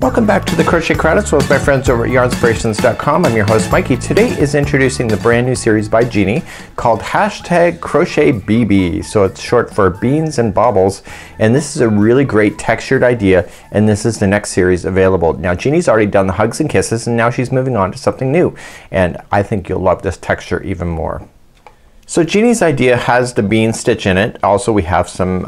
Welcome back to the Crochet Credits with my friends over at yarnspirations.com. I'm your host Mikey. Today is introducing the brand new series by Jeannie called #CrochetBB. So it's short for beans and bobbles, and this is a really great textured idea, and this is the next series available. Now Jeannie's already done the hugs and kisses, and now she's moving on to something new, and I think you'll love this texture even more. So Jeannie's idea has the bean stitch in it. Also we have some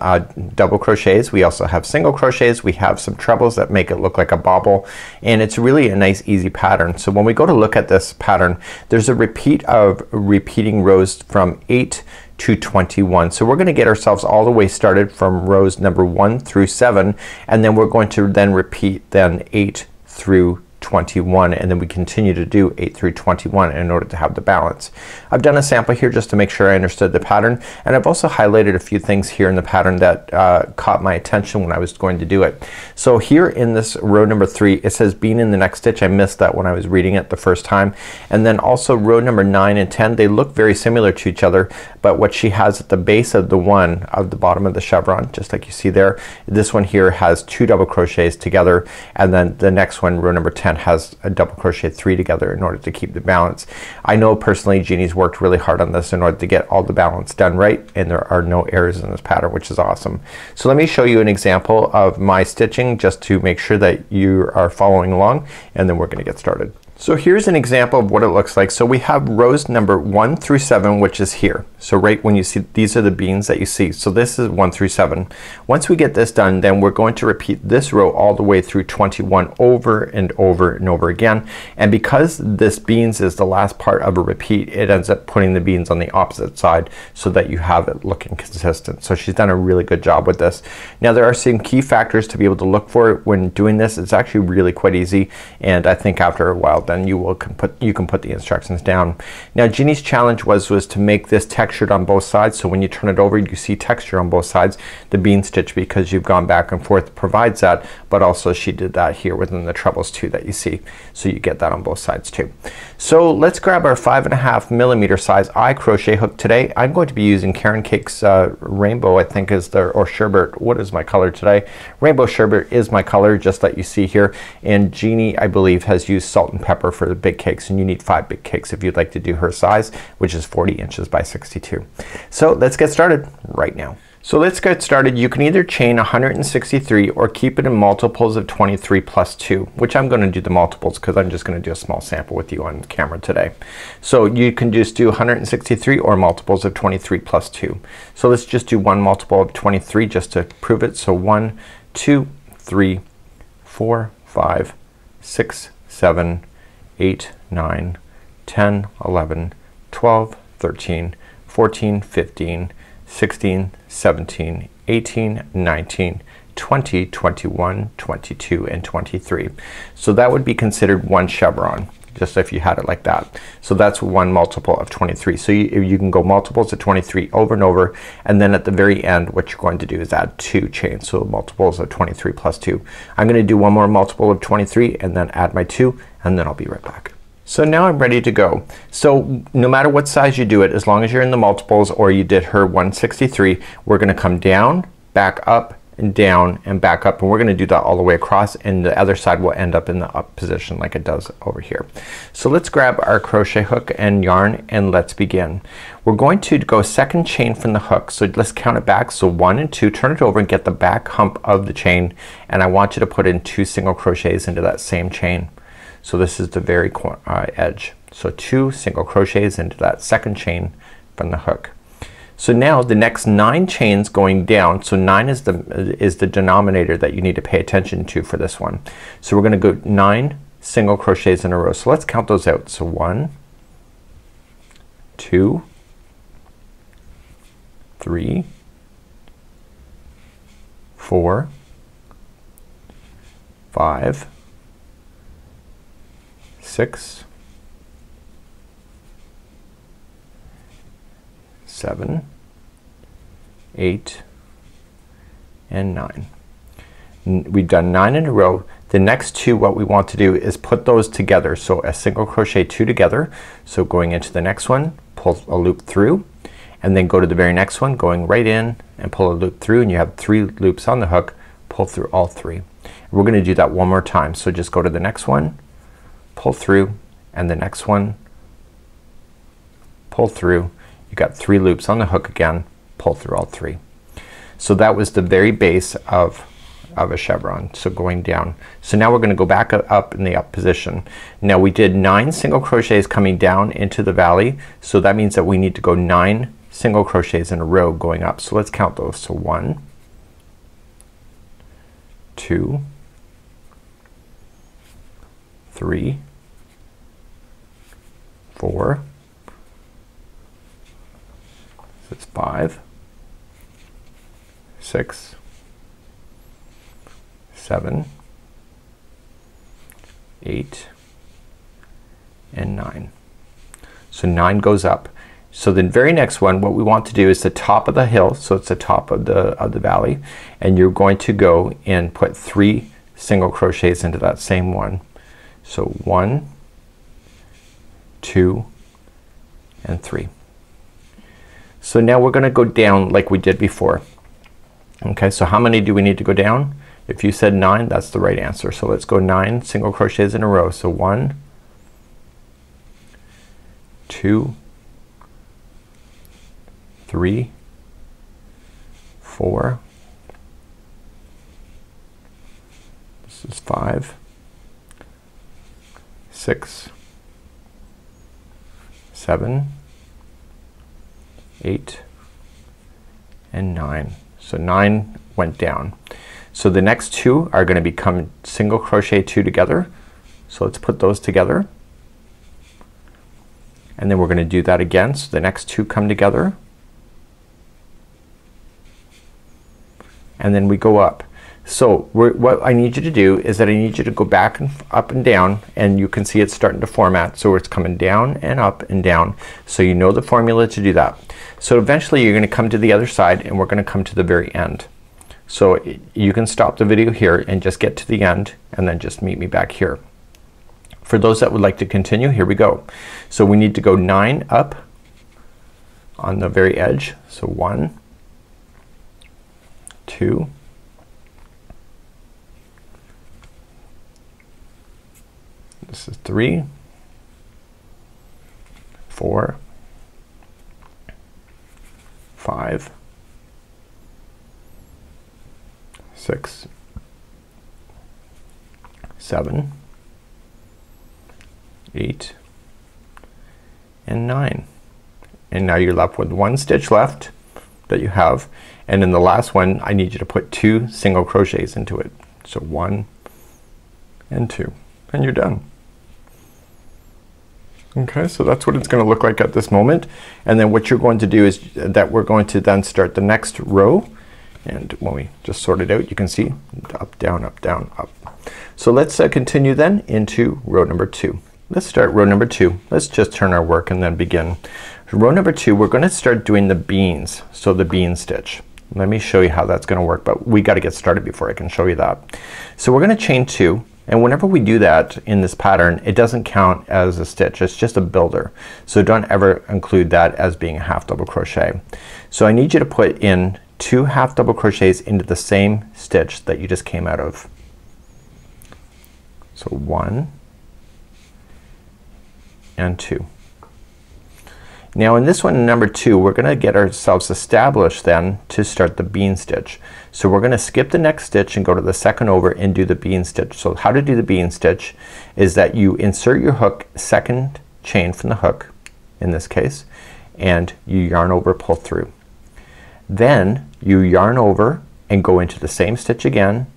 double crochets. We also have single crochets. We have some trebles that make it look like a bobble, and it's really a nice easy pattern. So when we go to look at this pattern, there's a repeat of repeating rows from 8 to 21. So we're gonna get ourselves all the way started from rows number 1 through 7, and then we're going to then repeat 8 through 21, and then we continue to do 8 through 21 in order to have the balance. I've done a sample here just to make sure I understood the pattern, and I've also highlighted a few things here in the pattern that caught my attention when I was going to do it. So here in this row number 3 it says bean in the next stitch. I missed that when I was reading it the first time. And then also row number 9 and 10, they look very similar to each other, but what she has at the base of the one of the bottom of the chevron, just like you see there, this one here has 2 double crochets together, and then the next one, row number 10, has a double crochet 3 together in order to keep the balance. I know personally Jeannie's worked really hard on this in order to get all the balance done right, and there are no errors in this pattern, which is awesome. So let me show you an example of my stitching just to make sure that you are following along, and then we're gonna get started. So here's an example of what it looks like. So we have rows number 1 through 7, which is here. So right when you see, these are the beans that you see. So this is 1 through 7. Once we get this done, then we're going to repeat this row all the way through 21 over and over and over again. And because this beans is the last part of a repeat, it ends up putting the beans on the opposite side so that you have it looking consistent. So she's done a really good job with this. Now there are some key factors to be able to look for when doing this. It's actually really quite easy, and I think after a while then you can put the instructions down. Now Jeannie's challenge was to make this textured on both sides, so when you turn it over you see texture on both sides. The bean stitch, because you've gone back and forth, provides that, but also she did that here within the trebles too that you see, so you get that on both sides too. So let's grab our 5.5mm size eye crochet hook. Today I'm going to be using Karen Cake's rainbow, I think is the, or sherbet. What is my color today? Rainbow sherbet is my color, just that you see here, and Jeannie I believe has used salt and pepper for the big cakes, and you need 5 big cakes if you'd like to do her size, which is 40 inches by 62. So let's get started right now. So let's get started. You can either chain 163 or keep it in multiples of 23 plus 2, which I'm going to do the multiples because I'm just going to do a small sample with you on camera today. So you can just do 163 or multiples of 23 plus 2. So let's just do one multiple of 23 just to prove it. So 1, 2, 3, 4, 5, 6, 7, 8, 9, 10, 11, 12, 13, 14, 15, 16, 17, 18, 19, 20, 21, 22, and 23. So that would be considered one chevron, just if you had it like that. So that's one multiple of 23. So you can go multiples of 23 over and over, and then at the very end what you're going to do is add 2 chains. So multiples of 23 plus 2. I'm gonna do one more multiple of 23 and then add my 2, and then I'll be right back. So now I'm ready to go. So no matter what size you do it, as long as you're in the multiples or you did her 163, we're gonna come down, back up, and down, and back up, and we're gonna do that all the way across, and the other side will end up in the up position like it does over here. So let's grab our crochet hook and yarn, and let's begin. We're going to go second chain from the hook, so let's count it back. So 1 and 2, turn it over and get the back hump of the chain, and I want you to put in 2 single crochets into that same chain. So this is the very edge. So 2 single crochets into that second chain from the hook. So now the next 9 chains going down, so 9 is the denominator that you need to pay attention to for this one. So we're gonna go 9 single crochets in a row. So let's count those out. So 1, 2, 3, 4, 5, 6, 7, 8, and 9. We've done 9 in a row. The next 2, what we want to do is put those together. So a single crochet 2 together. So going into the next one, pull a loop through, and then go to the very next one, going right in and pull a loop through, and you have 3 loops on the hook. Pull through all 3. We're gonna do that one more time. So just go to the next one, pull through, and the next one, pull through. You got 3 loops on the hook again, pull through all 3. So that was the very base of a chevron. So going down. So now we're gonna go back up in the up position. Now we did 9 single crochets coming down into the valley, so that means that we need to go 9 single crochets in a row going up. So let's count those. So 1, 2, 3, 4, that's 5, 6, 7, 8, and 9. So 9 goes up. So the very next one, what we want to do is the top of the hill, so it's the top of the valley, and you're going to go and put 3 single crochets into that same one. So 1, 2, and 3. So now we're gonna go down like we did before. Okay, so how many do we need to go down? If you said 9, that's the right answer. So let's go 9 single crochets in a row. So 1, 2, 3, 4, this is 5, 6, 7, 8, and 9. So 9 went down. So the next 2 are gonna become single crochet 2 together. So let's put those together. And then we're gonna do that again. So the next 2 come together. And then we go up. So what I need you to do is that I need you to go back and up and down, and you can see it's starting to format. So it's coming down and up and down. So you know the formula to do that. So eventually you're gonna come to the other side, and we're gonna come to the very end. So you can stop the video here and just get to the end, and then just meet me back here. For those that would like to continue, here we go. So we need to go 9 up on the very edge. So 1, 2, 3, 4, 5, 6, 7, 8, and 9. And now you're left with 1 stitch left that you have, and in the last one I need you to put 2 single crochets into it. So 1 and 2, and you're done. Okay, so that's what it's gonna look like at this moment. And then what you're going to do is that we're going to then start the next row, and when we just sort it out you can see up, down, up, down, up. So let's continue then into row number 2. Let's start row number 2. Let's just turn our work and then begin. Row number 2, we're gonna start doing the beans. So the bean stitch. Let me show you how that's gonna work, but we gotta get started before I can show you that. So we're gonna chain 2, and whenever we do that in this pattern, it doesn't count as a stitch. It's just a builder. So don't ever include that as being a half double crochet. So I need you to put in 2 half double crochets into the same stitch that you just came out of. So 1 and 2. Now in this one, number 2, we're gonna get ourselves established then to start the bean stitch. So we're gonna skip the next stitch and go to the second over and do the bean stitch. So how to do the bean stitch is that you insert your hook, second chain from the hook in this case, and you yarn over, pull through. Then you yarn over and go into the same stitch again,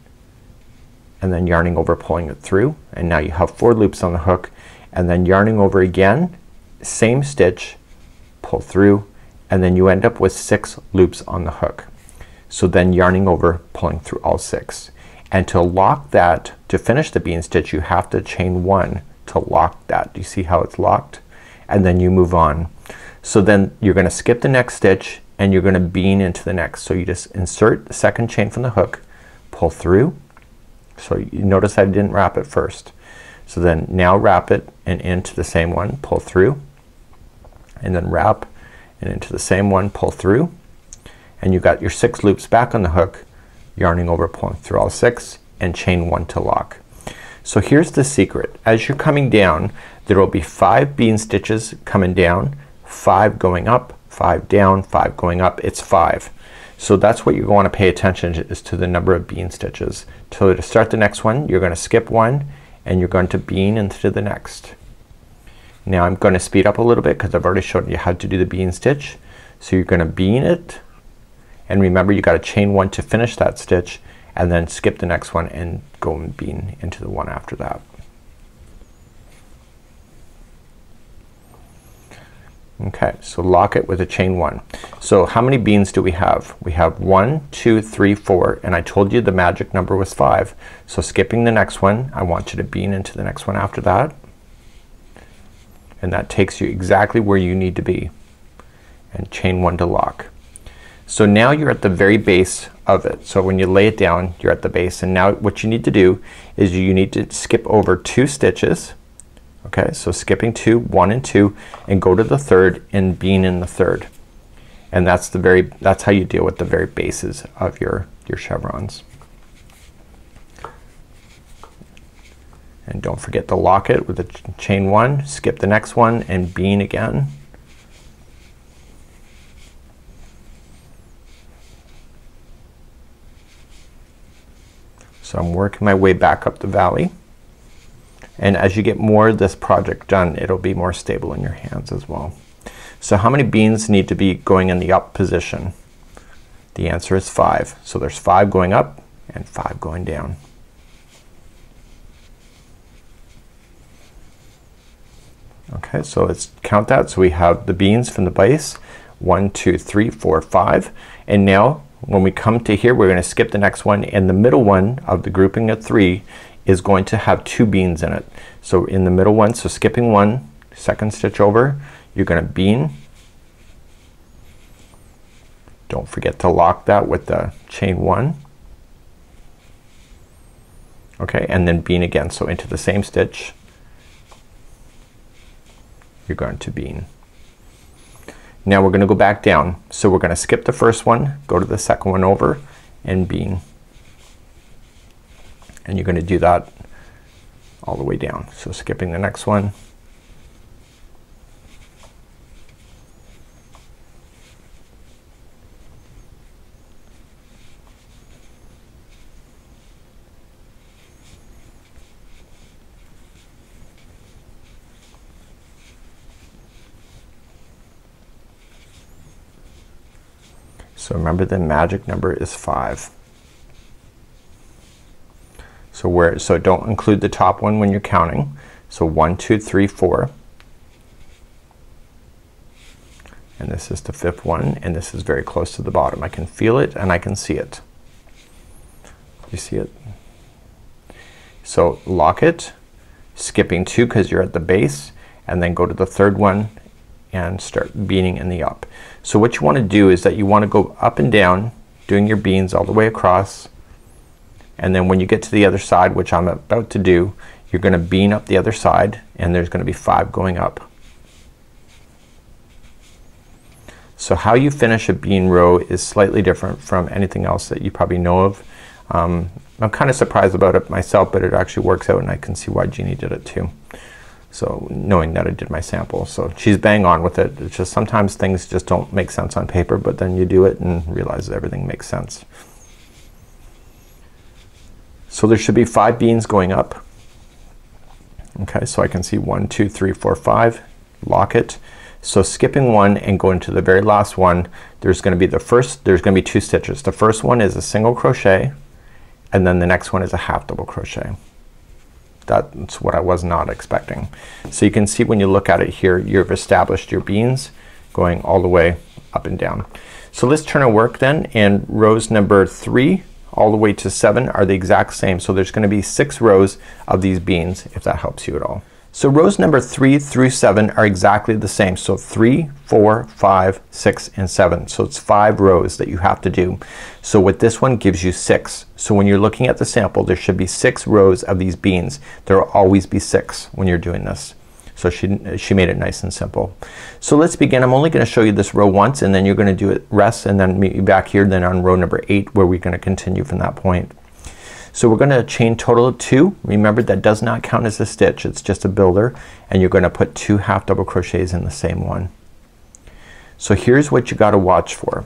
and then yarning over, pulling it through, and now you have 4 loops on the hook, and then yarning over again, same stitch, pull through, and then you end up with 6 loops on the hook. So then yarning over, pulling through all 6. And to lock that, to finish the bean stitch, you have to chain 1 to lock that. Do you see how it's locked? And then you move on. So then you're gonna skip the next stitch and you're gonna bean into the next. So you just insert the second chain from the hook, pull through. So you notice I didn't wrap it first. So then now wrap it and into the same one, pull through, and then wrap and into the same one, pull through, and you got your 6 loops back on the hook, yarning over, pulling through all 6, and chain 1 to lock. So here's the secret. As you're coming down, there will be 5 bean stitches coming down, 5 going up, 5 down, 5 going up. It's 5. So that's what you want to pay attention to, is to the number of bean stitches. So to start the next one, you're going to skip 1 and you're going to bean into the next. Now I'm going to speed up a little bit because I've already shown you how to do the bean stitch. So you're going to bean it, and remember you got to chain 1 to finish that stitch, and then skip the next one and go and bean into the one after that. Okay, so lock it with a chain 1. So how many beans do we have? We have 1, 2, 3, 4, and I told you the magic number was 5. So skipping the next one, I want you to bean into the next one after that, and that takes you exactly where you need to be, and chain 1 to lock. So now you're at the very base of it. So when you lay it down, you're at the base, and now what you need to do is you need to skip over 2 stitches. Okay, so skipping 2, 1 and 2, and go to the third and bean in the third. And that's how you deal with the very bases of your chevrons. And don't forget to lock it with a chain 1, skip the next one and bean again. So I'm working my way back up the valley, and as you get more of this project done, it'll be more stable in your hands as well. So how many beans need to be going in the up position? The answer is 5. So there's 5 going up and 5 going down. Okay, so let's count that. So we have the beans from the base, 1, 2, 3, 4, 5, and now when we come to here, we're going to skip the next one, and the middle one of the grouping of 3 is going to have 2 beans in it. So in the middle one, so skipping 1, second stitch over, you're going to bean. Don't forget to lock that with the chain 1. Okay, and then bean again. So into the same stitch, you're going to bean. Now we're going to go back down. So we're going to skip the first one, go to the second one over and bean. And you're going to do that all the way down. So skipping the next one, so remember the magic number is 5. So don't include the top one when you're counting. So 1, 2, 3, 4, and this is the 5th one, and this is very close to the bottom. I can feel it and I can see it. You see it? So lock it, skipping 2 because you're at the base, and then go to the third one and start beaning in the up. So what you want to do is that you want to go up and down doing your beans all the way across, and then when you get to the other side, which I'm about to do, you're gonna bean up the other side, and there's gonna be 5 going up. So how you finish a bean row is slightly different from anything else that you probably know of. I'm kind of surprised about it myself, but it actually works out, and I can see why Jeannie did it too. So knowing that I did my sample, so she's bang on with it. It's just sometimes things just don't make sense on paper, but then you do it and realize that everything makes sense. So there should be 5 beans going up. Okay, so I can see 1, 2, 3, 4, 5. Lock it. So skipping 1 and going to the very last one, there's gonna be there's gonna be 2 stitches. The first one is a single crochet, and then the next one is a half double crochet. That's what I was not expecting. So you can see when you look at it here, you've established your beans going all the way up and down. So let's turn our work then, and rows number 3 all the way to 7 are the exact same. So there's gonna be 6 rows of these beans, if that helps you at all. So rows number 3 through 7 are exactly the same. So 3, 4, 5, 6, and 7. So it's 5 rows that you have to do. So what this one gives you 6. So when you're looking at the sample, there should be 6 rows of these beans. There will always be 6 when you're doing this. So she made it nice and simple. So let's begin. I'm only gonna show you this row once, and then you're gonna do it rest, and then meet you back here then on row number 8, where we're gonna continue from that point. So we're gonna chain total of 2. Remember that does not count as a stitch, it's just a builder, and you're gonna put 2 half double crochets in the same one. So here's what you got to watch for.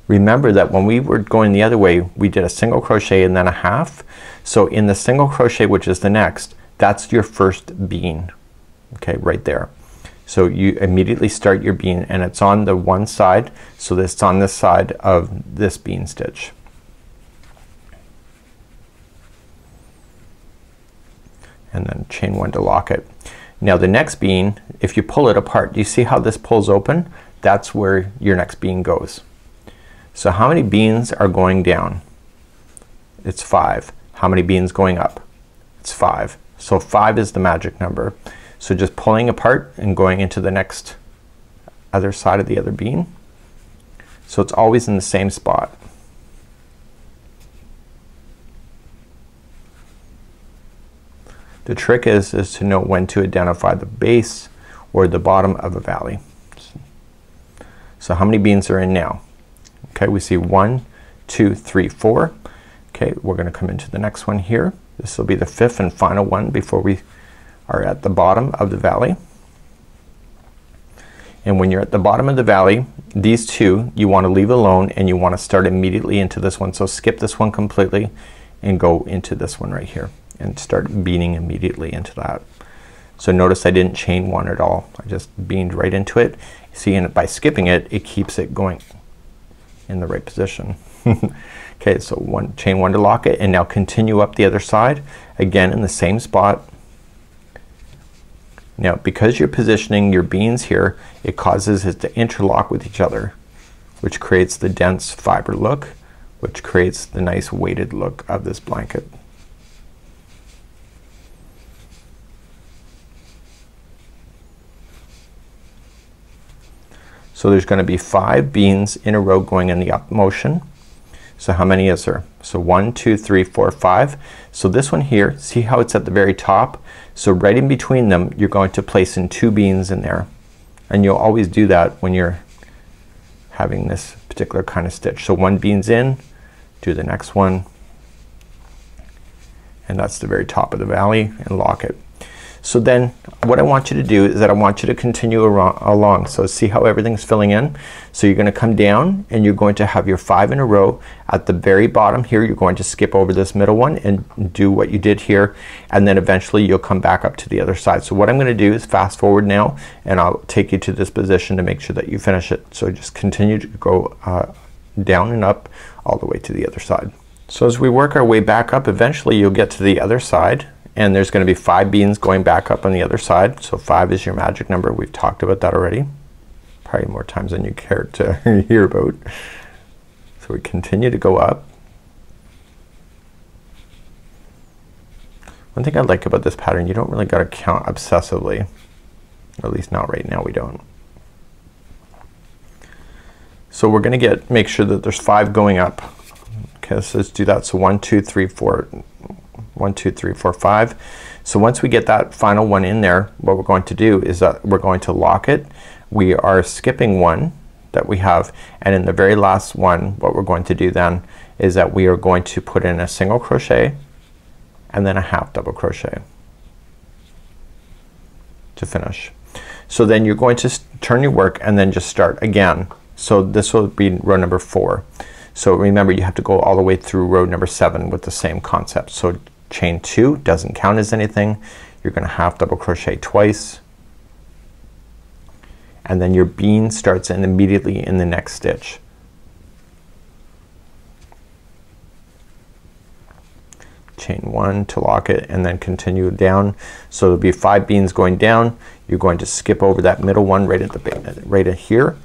Remember that when we were going the other way we did a single crochet and then a half. So in the single crochet, which is the next, that's your first bean, okay, right there. So you immediately start your bean and it's on the one side, so it's on this side of this bean stitch. And then chain 1 to lock it. Now the next bean, if you pull it apart, do you see how this pulls open? That's where your next bean goes. So how many beans are going down? It's 5. How many beans going up? It's 5. So 5 is the magic number. So just pulling apart and going into the next other side of the other bean. So it's always in the same spot. The trick is to know when to identify the base or the bottom of a valley. So how many beans are in now? Okay, we see 1, 2, 3, 4. Okay, we're gonna come into the next one here. This will be the 5th and final one before we are at the bottom of the valley. And when you're at the bottom of the valley, these two you want to leave alone and you want to start immediately into this one. So skip this one completely and go into this one right here and start beaning immediately into that. So notice I didn't chain 1 at all. I just beaned right into it. See, and by skipping it, it keeps it going in the right position. Okay, so chain 1 to lock it, and now continue up the other side again in the same spot. Now because you're positioning your beans here, it causes it to interlock with each other, which creates the dense fiber look, which creates the nice weighted look of this blanket. So there's gonna be 5 beans in a row going in the up motion. So how many is there? So 1, 2, 3, 4, 5. So this one here, see how it's at the very top? So right in between them you're going to place in 2 beans in there, and you'll always do that when you're having this particular kind of stitch. So 1 bean's in, do the next one, and that's the very top of the valley, and lock it. So then what I want you to do is that I want you to continue along. So see how everything's filling in? So you're gonna come down and you're going to have your 5 in a row. At the very bottom here you're going to skip over this middle one and do what you did here, and then eventually you'll come back up to the other side. So what I'm gonna do is fast forward now and I'll take you to this position to make sure that you finish it. So just continue to go down and up all the way to the other side. So as we work our way back up, eventually you'll get to the other side, and there's gonna be 5 beans going back up on the other side. So 5 is your magic number. We've talked about that already, probably more times than you care to hear about. So we continue to go up. One thing I like about this pattern, you don't really gotta count obsessively, or at least not right now, we don't. So we're gonna make sure that there's 5 going up. Okay, so let's do that. So 1, 2, 3, 4. 1, 2, 3, 4, 5. So once we get that final one in there, what we're going to do is that we're going to lock it. We are skipping 1 that we have, and in the very last one what we're going to do then is that we are going to put in a single crochet and then a half double crochet to finish. So then you're going to turn your work and then just start again. So this will be row number 4. So remember you have to go all the way through row number 7 with the same concept. So chain 2 doesn't count as anything. You're gonna half double crochet twice, and then your bean starts in immediately in the next stitch. Chain 1 to lock it and then continue down. So there'll be 5 beans going down. You're going to skip over that middle one right at here,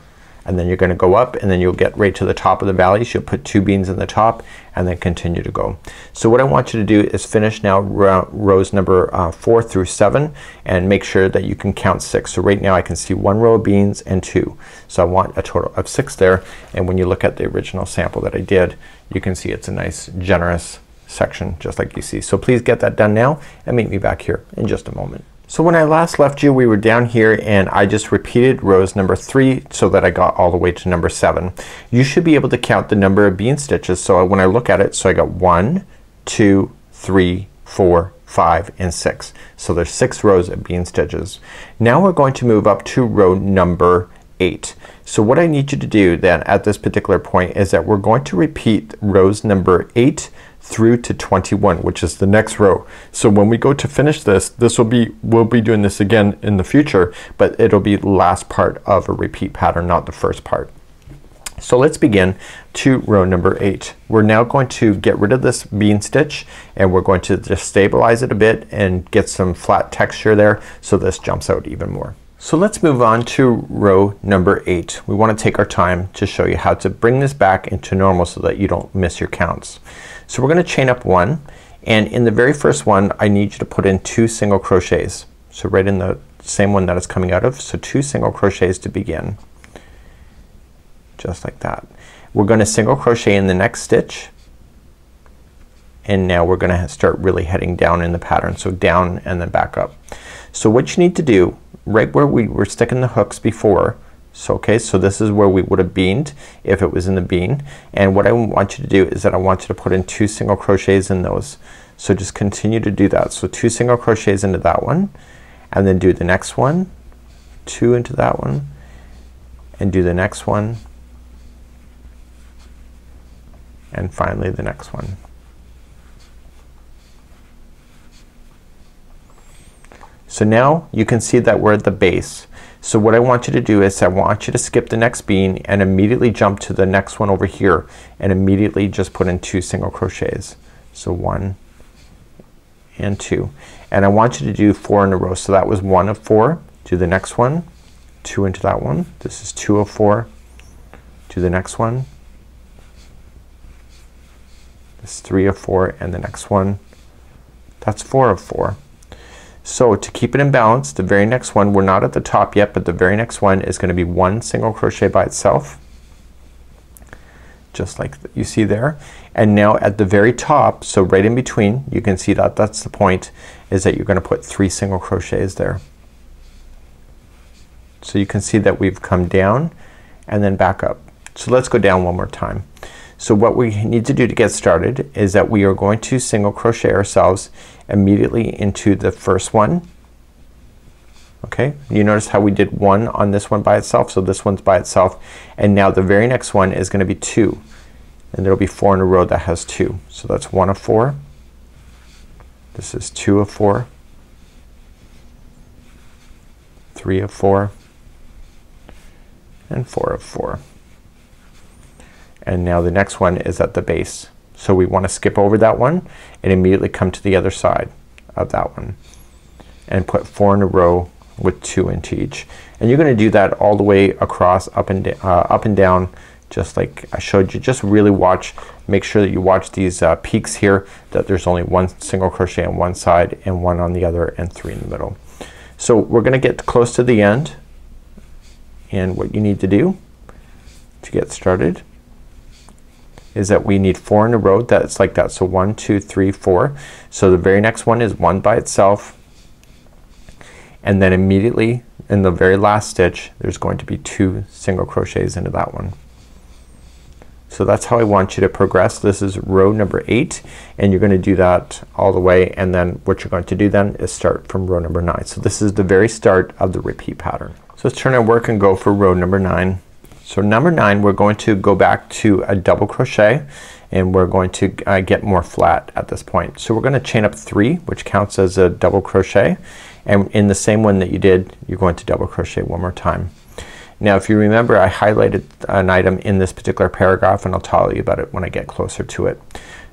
and then you're gonna go up, and then you'll get right to the top of the valley. So you'll put 2 beans in the top and then continue to go. So what I want you to do is finish now rows number 4 through 7 and make sure that you can count 6. So right now I can see 1 row of beans and 2. So I want a total of 6 there, and when you look at the original sample that I did, you can see it's a nice generous section just like you see. So please get that done now and meet me back here in just a moment. So when I last left you, we were down here and I just repeated rows number 3 so that I got all the way to number 7. You should be able to count the number of bean stitches. So when I look at it, so I got 1, 2, 3, 4, 5, and 6. So there's 6 rows of bean stitches. Now we're going to move up to row number 8. So what I need you to do then at this particular point is that we're going to repeat rows number 8 through to 21, which is the next row. So when we go to finish this, we'll be doing this again in the future, but it'll be the last part of a repeat pattern, not the first part. So let's begin to row number 8. We're now going to get rid of this bean stitch and we're going to just stabilize it a bit and get some flat texture there so this jumps out even more. So let's move on to row number 8. We want to take our time to show you how to bring this back into normal so that you don't miss your counts. So we're gonna chain up 1, and in the very first one I need you to put in 2 single crochets. So right in the same one that it's coming out of. So 2 single crochets to begin. Just like that. We're gonna single crochet in the next stitch, and now we're gonna start really heading down in the pattern. So down and then back up. So what you need to do right where we were sticking the hooks before, so okay, so this is where we would have beaned if it was in the bean, and what I want you to do is that I want you to put in 2 single crochets in those. So just continue to do that. So 2 single crochets into that one, and then do the next one, 2 into that one, and do the next one, and finally the next one. So now you can see that we're at the base. So what I want you to do is I want you to skip the next bean and immediately jump to the next one over here and immediately just put in 2 single crochets. So 1 and 2, and I want you to do 4 in a row. So that was 1 of 4. Do the next one, 2 into that one. This is 2 of 4. Do the next one. This is 3 of 4, and the next one, that's 4 of 4. So to keep it in balance, the very next one, we're not at the top yet, but the very next one is gonna be 1 single crochet by itself, just like you see there. And now at the very top, so right in between, you can see that that's the point, is that you're gonna put 3 single crochets there. So you can see that we've come down and then back up. So let's go down one more time. So what we need to do to get started is that we are going to single crochet ourselves immediately into the first one. Okay, you notice how we did 1 on this one by itself, so this one's by itself, and now the very next one is gonna be 2, and there'll be 4 in a row that has 2. So that's 1 of 4. This is 2 of 4, 3 of 4, and 4 of 4. And now the next one is at the base. So we want to skip over that one and immediately come to the other side of that one and put 4 in a row with 2 into each. And you're gonna do that all the way across, up and down, just like I showed you. Just really watch, make sure that you watch these peaks here, that there's only 1 single crochet on one side and 1 on the other and 3 in the middle. So we're gonna get close to the end, and what you need to do to get started is that we need 4 in a row that's like that. So 1, 2, 3, 4. So the very next one is 1 by itself, and then immediately in the very last stitch there's going to be 2 single crochets into that one. So that's how I want you to progress. This is row number 8, and you're gonna do that all the way, and then what you're going to do then is start from row number 9. So this is the very start of the repeat pattern. So let's turn our work and go for row number 9. So number 9, we're going to go back to a double crochet, and we're going to get more flat at this point. So we're gonna chain up 3, which counts as a double crochet, and in the same one that you did, you're going to double crochet one more time. Now if you remember, I highlighted an item in this particular paragraph, and I'll tell you about it when I get closer to it.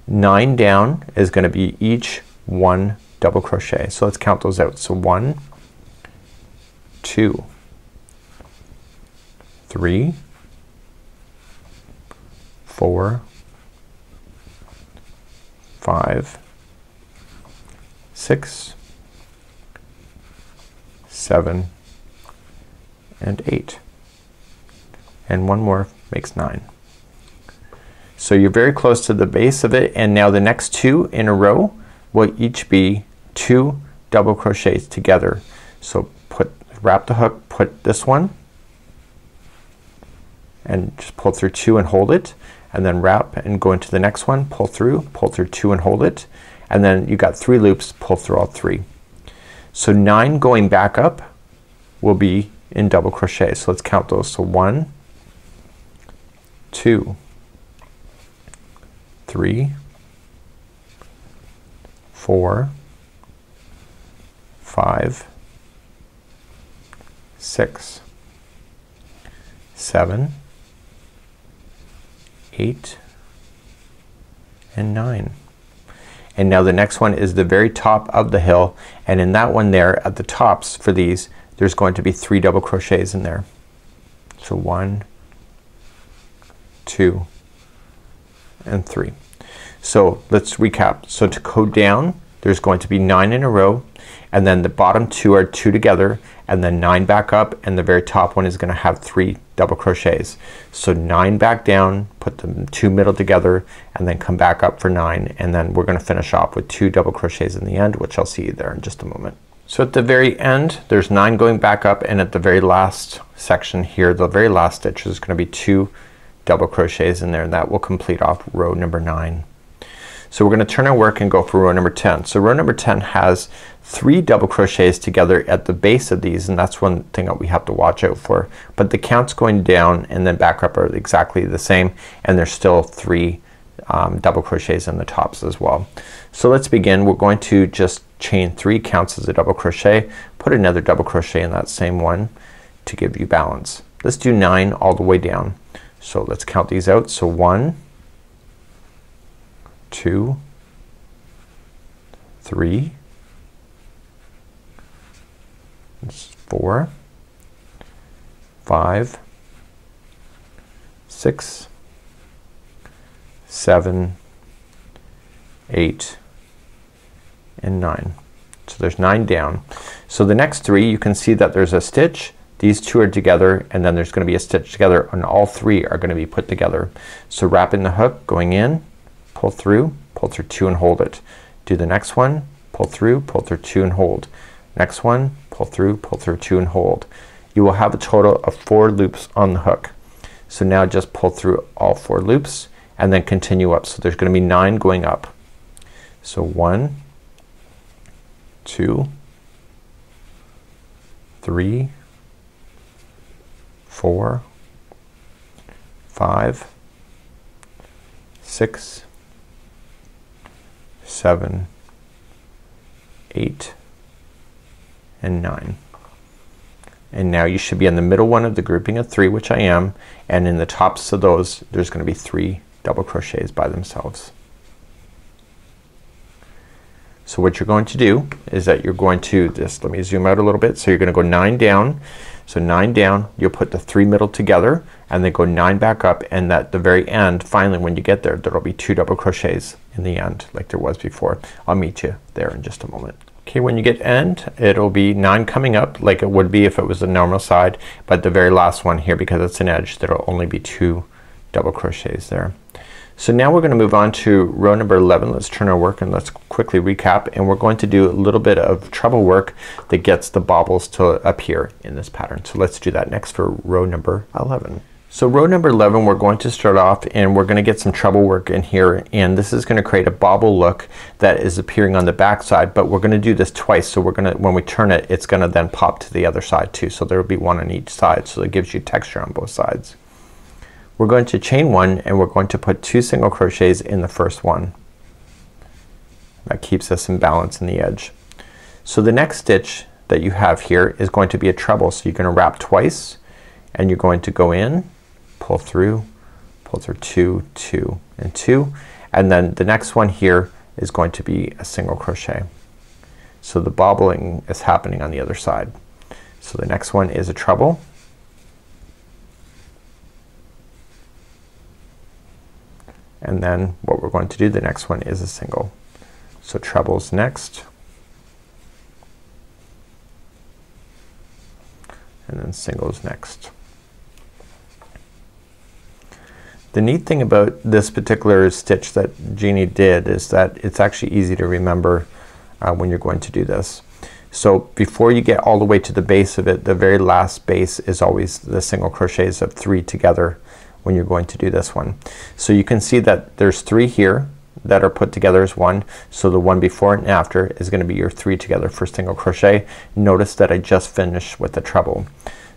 9 down is gonna be each 1 double crochet. So let's count those out. So 1, 2, 3, 4, 5, 6, 7, and 8. And 1 more makes 9. So you're very close to the base of it, and now the next 2 in a row will each be 2 double crochets together. So wrap the hook, put this one, and just pull through 2 and hold it, and then wrap and go into the next one, pull through 2 and hold it, and then you got 3 loops, pull through all 3. So 9 going back up will be in double crochet. So let's count those. So 1, 2, 3, 4, 5, 6, 7, 8, and 9. And now the next one is the very top of the hill, and in that one there at the tops for these there's going to be 3 double crochets in there. So 1, 2, and 3. So let's recap. So to go down there's going to be 9 in a row, and then the bottom 2 are 2 together, and then 9 back up, and the very top one is gonna have 3 double crochets. So 9 back down, put the 2 middle together, and then come back up for 9, and then we're gonna finish off with 2 double crochets in the end, which I'll see there in just a moment. So at the very end there's 9 going back up, and at the very last section here, the very last stitch, is gonna be 2 double crochets in there, and that will complete off row number 9. So we're gonna turn our work and go for row number 10. So row number 10 has 3 double crochets together at the base of these, and that's one thing that we have to watch out for. But the counts going down and then back up are exactly the same, and there's still 3 double crochets in the tops as well. So let's begin. We're going to just chain 3 counts as a double crochet, put another double crochet in that same one to give you balance. Let's do 9 all the way down. So let's count these out. So 1, 2, 3, 4, 5, 6, 7, 8, and 9. So there's 9 down. So the next 3 you can see that there's a stitch, these 2 are together, and then there's gonna be a stitch together, and all 3 are gonna be put together. So wrap in the hook going in, pull through 2 and hold it. Do the next one, pull through 2 and hold. Next one, pull through 2 and hold. You will have a total of 4 loops on the hook. So now just pull through all 4 loops and then continue up. So there's gonna be 9 going up. So 1, 2, 3, 4, 5, 6, 7, 8, and 9. And now you should be in the middle one of the grouping of 3, which I am, and in the tops of those there's gonna be 3 double crochets by themselves. So what you're going to do is that you're going to just, let me zoom out a little bit. So you're gonna go 9 down. So 9 down, you'll put the 3 middle together and then go 9 back up, and at the very end finally when you get there there'll be 2 double crochets in the end like there was before. I'll meet you there in just a moment. Okay, when you get end it'll be 9 coming up like it would be if it was the normal side, but the very last one here, because it's an edge, there'll only be 2 double crochets there. So now we're gonna move on to row number 11. Let's turn our work and let's quickly recap, and we're going to do a little bit of treble work that gets the bobbles to appear in this pattern. So let's do that next for row number 11. So row number 11 we're going to start off and we're gonna get some treble work in here, and this is gonna create a bobble look that is appearing on the back side, but we're gonna do this twice. So we're gonna, when we turn it, it's gonna then pop to the other side too. So there will be 1 on each side, so it gives you texture on both sides. We're going to chain 1 and we're going to put 2 single crochets in the first one. That keeps us in balance in the edge. So the next stitch that you have here is going to be a treble. So you're gonna wrap twice and you're going to go in, pull through 2, 2, and 2, and then the next one here is going to be a single crochet. So the bobbling is happening on the other side. So the next one is a treble. And then what we're going to do, the next one is a single. So trebles next, and then singles next. The neat thing about this particular stitch that Jeannie did is that it's actually easy to remember when you're going to do this. So before you get all the way to the base of it, the very last base is always the single crochets of 3 together when you're going to do this one. So you can see that there's 3 here that are put together as one. So the one before and after is gonna be your 3 together for single crochet. Notice that I just finished with the treble.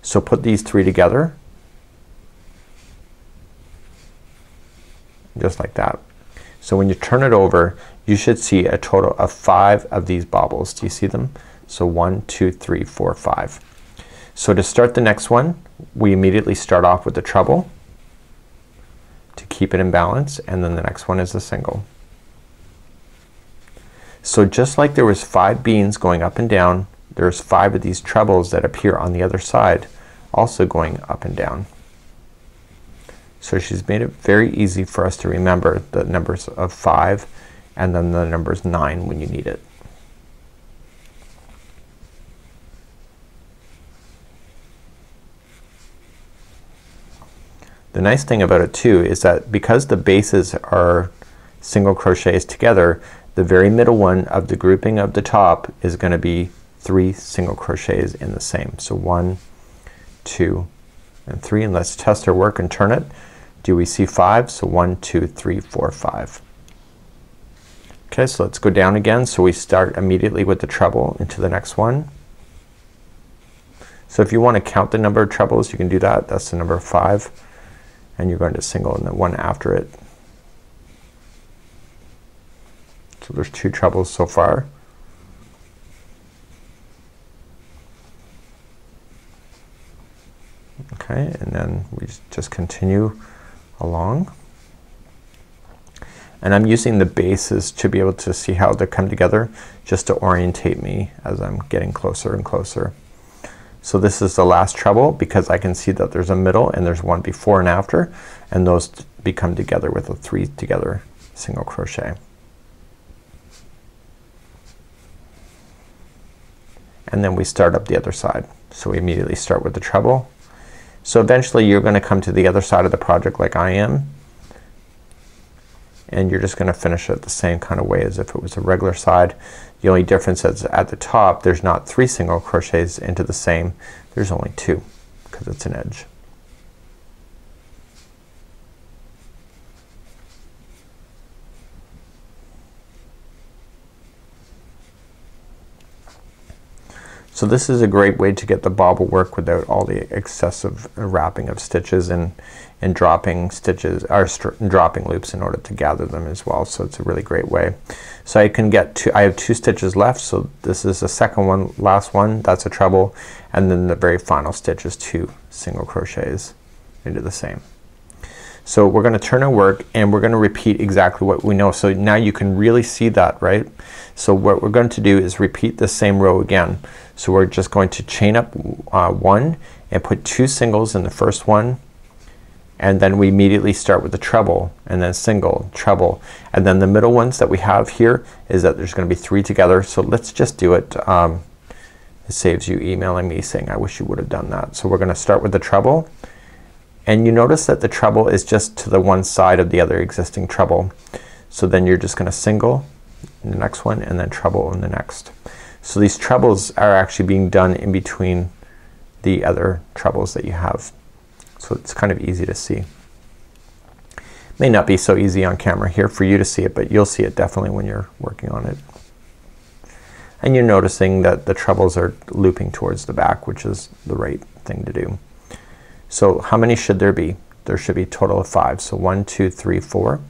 So put these 3 together just like that. So when you turn it over, you should see a total of 5 of these bobbles. Do you see them? So 1, 2, 3, 4, 5. So to start the next one, we immediately start off with the treble to keep it in balance, and then the next one is a single. So just like there was 5 beans going up and down, there's 5 of these trebles that appear on the other side also going up and down. So she's made it very easy for us to remember the numbers of 5 and then the numbers 9 when you need it. The nice thing about it too is that because the bases are single crochets together, the very middle one of the grouping of the top is gonna be 3 single crochets in the same. So 1, 2, and 3, and let's test our work and turn it. Do we see 5? So 1, 2, 3, 4, 5. Okay, so let's go down again. So we start immediately with the treble into the next one. So if you want to count the number of trebles, you can do that. That's the number 5, and you're going to single in the one after it. So there's 2 trebles so far. Okay, and then we just continue along, and I'm using the bases to be able to see how they come together, just to orientate me as I'm getting closer and closer. So this is the last treble because I can see that there's a middle and there's one before and after, and those become together with a 3 together single crochet. And then we start up the other side. So we immediately start with the treble. So eventually you're gonna come to the other side of the project like I am, and you're just gonna finish it the same kind of way as if it was a regular side. The only difference is at the top there's not 3 single crochets into the same, there's only 2 because it's an edge. So this is a great way to get the bobble work without all the excessive wrapping of stitches and dropping stitches or dropping loops in order to gather them as well. So it's a really great way. So I can get I have 2 stitches left, so this is the second one, last one, that's a treble, and then the very final stitch is 2 single crochets into the same. So we're gonna turn our work and we're gonna repeat exactly what we know. So now you can really see that, right? So what we're going to do is repeat the same row again. So we're just going to chain up 1 and put 2 singles in the first one, and then we immediately start with the treble and then single, treble, and then the middle ones that we have here is that there's gonna be 3 together. So let's just do it. It saves you emailing me saying I wish you would have done that. So we're gonna start with the treble, and you notice that the treble is just to the one side of the other existing treble. So then you're just gonna single in the next one and then treble in the next. So these trebles are actually being done in between the other trebles that you have. So it's kind of easy to see. May not be so easy on camera here for you to see it, but you'll see it definitely when you're working on it. And you're noticing that the trebles are looping towards the back, which is the right thing to do. So how many should there be? There should be a total of 5. So 1, 2, 3, 4.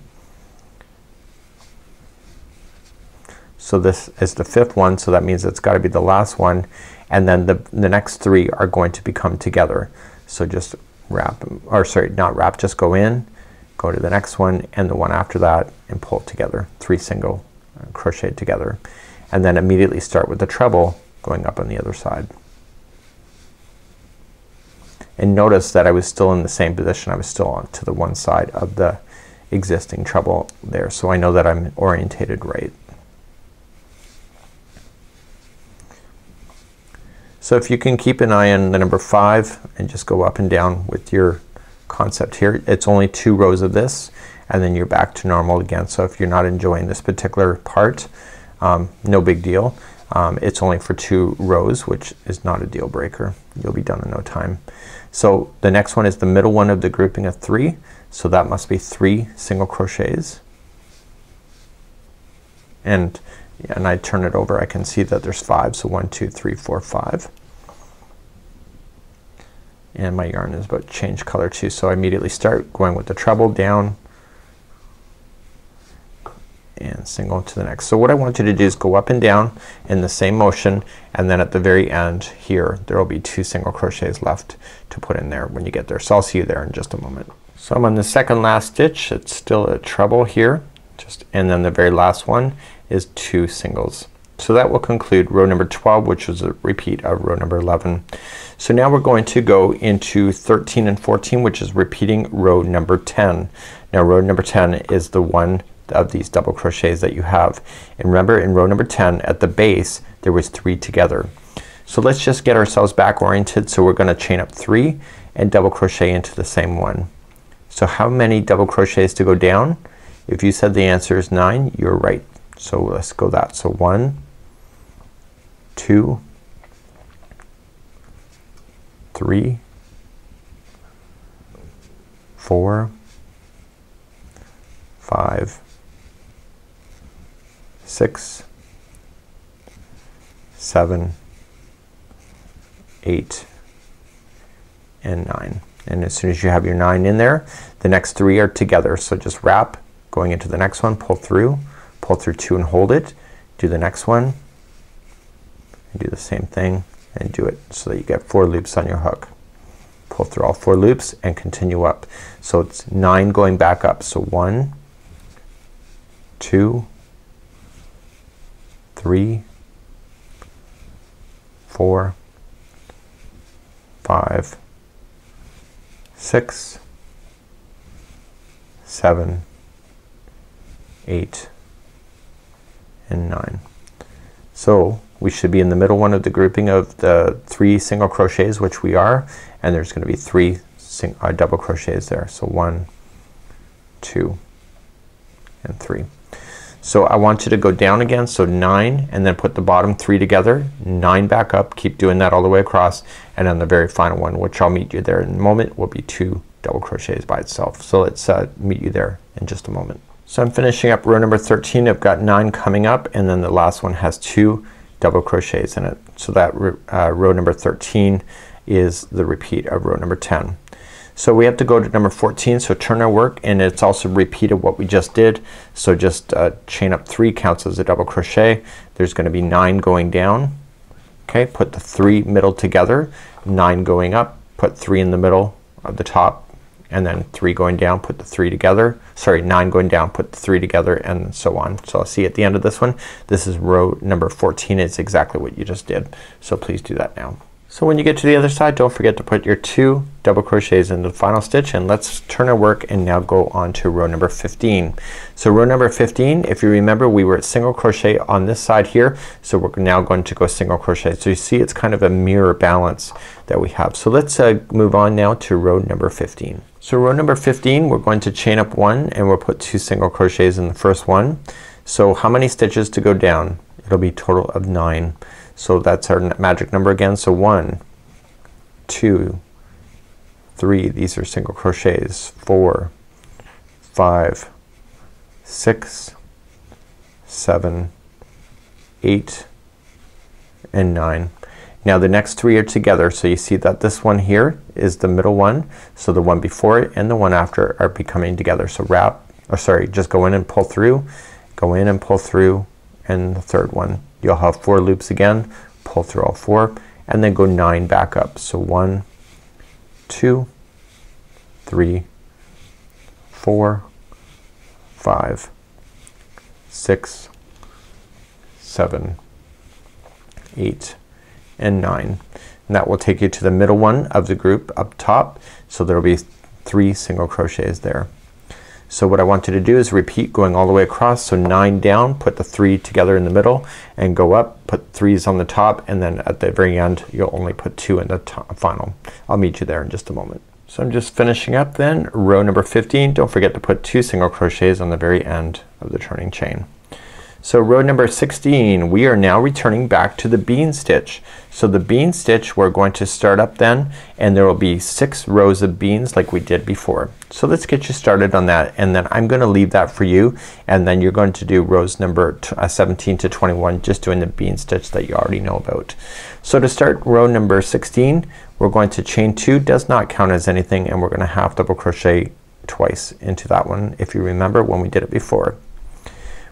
So this is the 5th one, so that means it's got to be the last one, and then the next 3 are going to become together. So just wrap, or sorry, not wrap, just go in, go to the next one and the one after that and pull it together. 3 single crochet together, and then immediately start with the treble going up on the other side. And notice that I was still in the same position. I was still on to the one side of the existing treble there, so I know that I'm orientated right. So if you can keep an eye on the number 5 and just go up and down with your concept here. It's only 2 rows of this and then you're back to normal again. So if you're not enjoying this particular part, no big deal. It's only for 2 rows, which is not a deal breaker. You'll be done in no time. So the next one is the middle one of the grouping of 3, so that must be 3 single crochets. And I turn it over, I can see that there's 5, so 1 2 3 4 5. And my yarn is about to change color too, so I immediately start going with the treble down and single to the next. So what I want you to do is go up and down in the same motion, and then at the very end here there will be 2 single crochets left to put in there when you get there. So I'll see you there in just a moment. So I'm on the second last stitch. It's still a treble here, and then the very last one is 2 singles. So that will conclude row number 12, which is a repeat of row number 11. So now we're going to go into 13 and 14, which is repeating row number 10. Now row number 10 is the one of these double crochets that you have, and remember in row number 10 at the base there was 3 together. So let's just get ourselves back oriented. So we're gonna chain up 3 and double crochet into the same one. So how many double crochets to go down? If you said the answer is 9, you're right. So let's go that. So 1 2 3 4 5 6 7 8 and 9. And as soon as you have your 9 in there, the next 3 are together. So just wrap, going into the next one, pull through 2 and hold it, do the next one and do the same thing and do it so that you get 4 loops on your hook. Pull through all 4 loops and continue up. So it's 9 going back up. So 1 2 3 4 5 6 7 8 and 9. So we should be in the middle one of the grouping of the 3 single crochets, which we are, and there's gonna be 3 double crochets there. So 1 2 and 3. So I want you to go down again, so 9, and then put the bottom 3 together, 9 back up, keep doing that all the way across, and then the very final one, which I'll meet you there in a moment, will be 2 double crochets by itself. So let's meet you there in just a moment. So I'm finishing up row number 13. I've got 9 coming up, and then the last one has 2 double crochets in it. So that row number 13 is the repeat of row number 10. So we have to go to number 14, so turn our work, and it's also a repeat of what we just did. So just chain up 3 counts as a double crochet. There's gonna be 9 going down. Okay, put the 3 middle together, 9 going up, put 3 in the middle of the top, and then 3 going down, put the 3 together. Sorry, 9 going down, put the 3 together, and so on. So I'll see you at the end of this one. This is row number 14. It's exactly what you just did. So please do that now. So when you get to the other side, don't forget to put your 2 double crochets into the final stitch, and let's turn our work and now go on to row number 15. So row number 15, if you remember, we were at single crochet on this side here, so we're now going to go single crochet. So you see it's kind of a mirror balance that we have. So let's move on now to row number 15. So row number 15, we're going to chain up 1 and we'll put 2 single crochets in the first one. So how many stitches to go down? It'll be a total of 9. So that's our magic number again. So 1 2 3, these are single crochets, 4 5 6 7 8 and 9. Now the next 3 are together, so you see that this one here is the middle one, so the one before it and the one after are becoming together. So wrap, or sorry, just go in and pull through, go in and pull through, and the third one you'll have 4 loops again, pull through all 4, and then go 9 back up. So 1 2 3 4 5 6 7 8 and 9, and that will take you to the middle one of the group up top. So there will be 3 single crochets there. So what I want you to do is repeat going all the way across. So 9 down, put the 3 together in the middle, and go up, put 3s on the top, and then at the very end you'll only put 2 in the final. I'll meet you there in just a moment. So I'm just finishing up then row number 15. Don't forget to put 2 single crochets on the very end of the turning chain. So row number 16, we are now returning back to the bean stitch. So the bean stitch, we're going to start up then, and there will be 6 rows of beans like we did before. So let's get you started on that, and then I'm gonna leave that for you, and then you're going to do rows number 17 to 21, just doing the bean stitch that you already know about. So to start row number 16, we're going to chain 2, does not count as anything, and we're gonna half double crochet twice into that one if you remember when we did it before.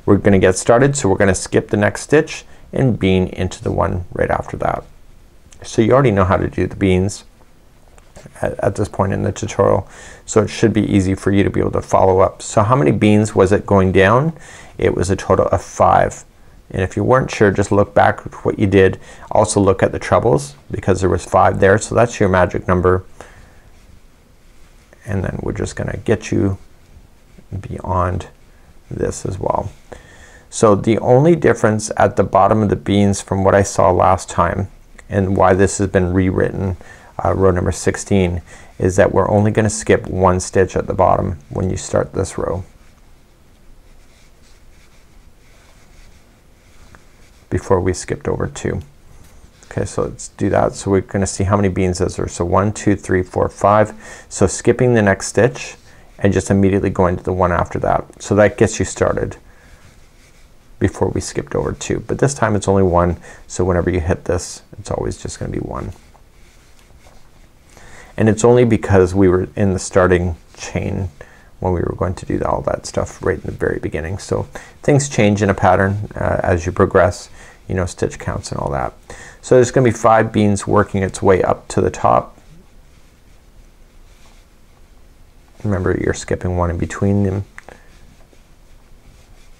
We're gonna get started, so we're gonna skip the next stitch and bean into the one right after that. So you already know how to do the beans at this point in the tutorial, so it should be easy for you to be able to follow up. So how many beans was it going down? It was a total of 5. And if you weren't sure, just look back at what you did. Also look at the trebles because there was 5 there, so that's your magic number. And then we're just gonna get you beyond this as well. So the only difference at the bottom of the beans from what I saw last time and why this has been rewritten, row number 16, is that we're only gonna skip 1 stitch at the bottom when you start this row before we skipped over 2. Okay, so let's do that. So we're gonna see how many beans is there. So 1, 2, 3, 4, 5. So skipping the next stitch and just immediately going to the one after that. So that gets you started before we skipped over 2. But this time it's only 1, so whenever you hit this, it's always just gonna be 1. And it's only because we were in the starting chain when we were going to do all that stuff right in the very beginning. So things change in a pattern as you progress, you know, stitch counts and all that. So there's gonna be 5 beans working its way up to the top. Remember, you're skipping 1 in between them.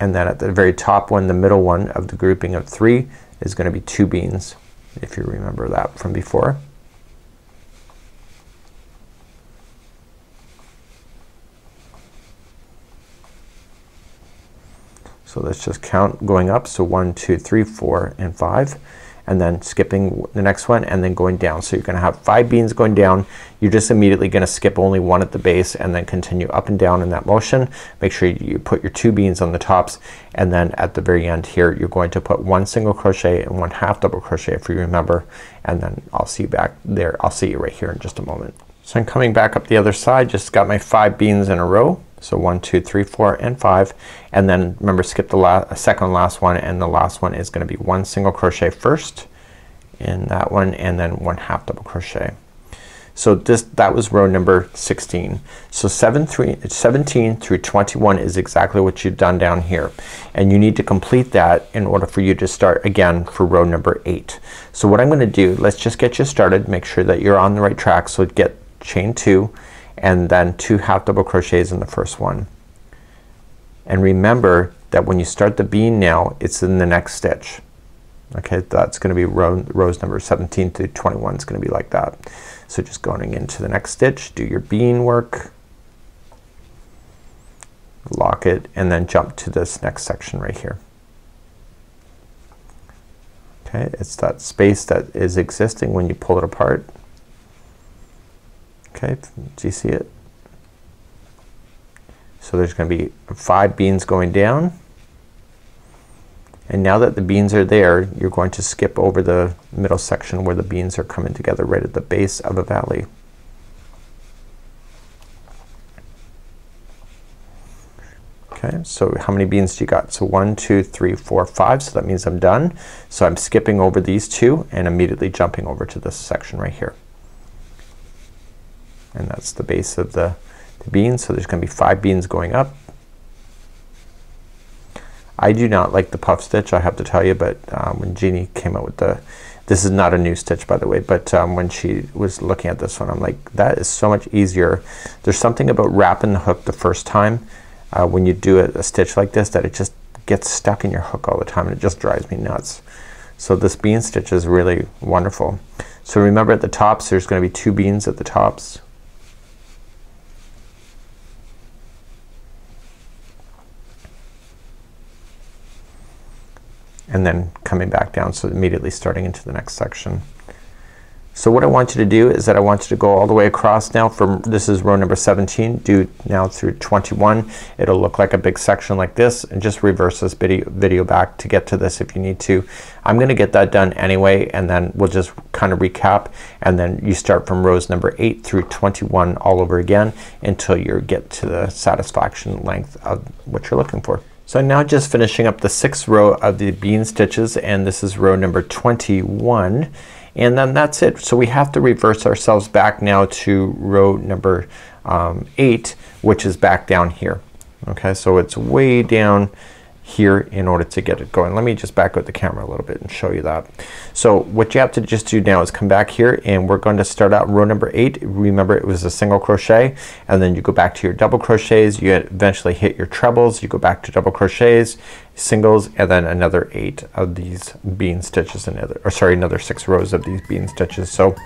And then at the very top one, the middle one of the grouping of 3 is gonna be 2 beans, if you remember that from before. So let's just count going up. So 1, 2, 3, 4, and 5. And then skipping the next one and then going down. So you're gonna have 5 beans going down. You're just immediately gonna skip only 1 at the base and then continue up and down in that motion. Make sure you put your 2 beans on the tops, and then at the very end here you're going to put 1 single crochet and 1 half double crochet if you remember, and then I'll see you back there. I'll see you right here in just a moment. So I'm coming back up the other side, just got my 5 beans in a row. So 1, 2, 3, 4, and 5, and then remember skip the second last one, and the last one is gonna be 1 single crochet first in that one, and then 1 half double crochet. So that was row number 16. So 17 through 21 is exactly what you've done down here, and you need to complete that in order for you to start again for row number 8. So what I'm gonna do, let's just get you started, make sure that you're on the right track. So get chain 2 and then 2 half double crochets in the first one, and remember that when you start the bean now, it's in the next stitch. Okay, that's gonna be rows number 17 to 21 is gonna be like that. So just going into the next stitch, do your bean work, lock it, and then jump to this next section right here. Okay, it's that space that is existing when you pull it apart. Okay, do you see it? So there's gonna be 5 beans going down, and now that the beans are there, you're going to skip over the middle section where the beans are coming together right at the base of a valley. Okay, so how many beans do you got? So 1, 2, 3, 4, 5. So that means I'm done. So I'm skipping over these 2 and immediately jumping over to this section right here. And that's the base of the beans. So there's gonna be 5 beans going up. I do not like the puff stitch, I have to tell you, but when Jeannie came out with this is not a new stitch by the way, but when she was looking at this one, I'm like, that is so much easier. There's something about wrapping the hook the first time when you do a stitch like this, that it just gets stuck in your hook all the time, and it just drives me nuts. So this bean stitch is really wonderful. So remember at the tops there's gonna be 2 beans at the tops. And then coming back down, so immediately starting into the next section. So what I want you to do is that I want you to go all the way across now from, this is row number 17, do now through 21. It'll look like a big section like this, and just reverse this video back to get to this if you need to. I'm gonna get that done anyway, and then we'll just kind of recap, and then you start from rows number 8 through 21 all over again until you get to the satisfaction length of what you're looking for. So I'm now just finishing up the 6th row of the bean stitches, and this is row number 21. And then that's it. So we have to reverse ourselves back now to row number 8, which is back down here. Okay, so it's way down here in order to get it going. Let me just back out the camera a little bit and show you that. So what you have to just do now is come back here, and we're going to start out row number 8. Remember, it was a single crochet, and then you go back to your double crochets. You eventually hit your trebles. You go back to double crochets, singles, and then another 8 of these bean stitches, another 6 rows of these bean stitches. So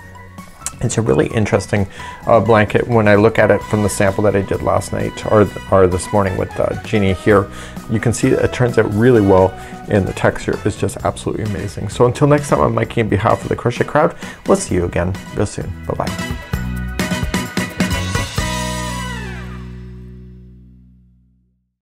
it's a really interesting blanket when I look at it from the sample that I did last night or this morning with Jeannie here. You can see it turns out really well, and the texture is just absolutely amazing. So until next time, I'm Mikey on behalf of the Crochet Crowd. We'll see you again real soon. Bye bye.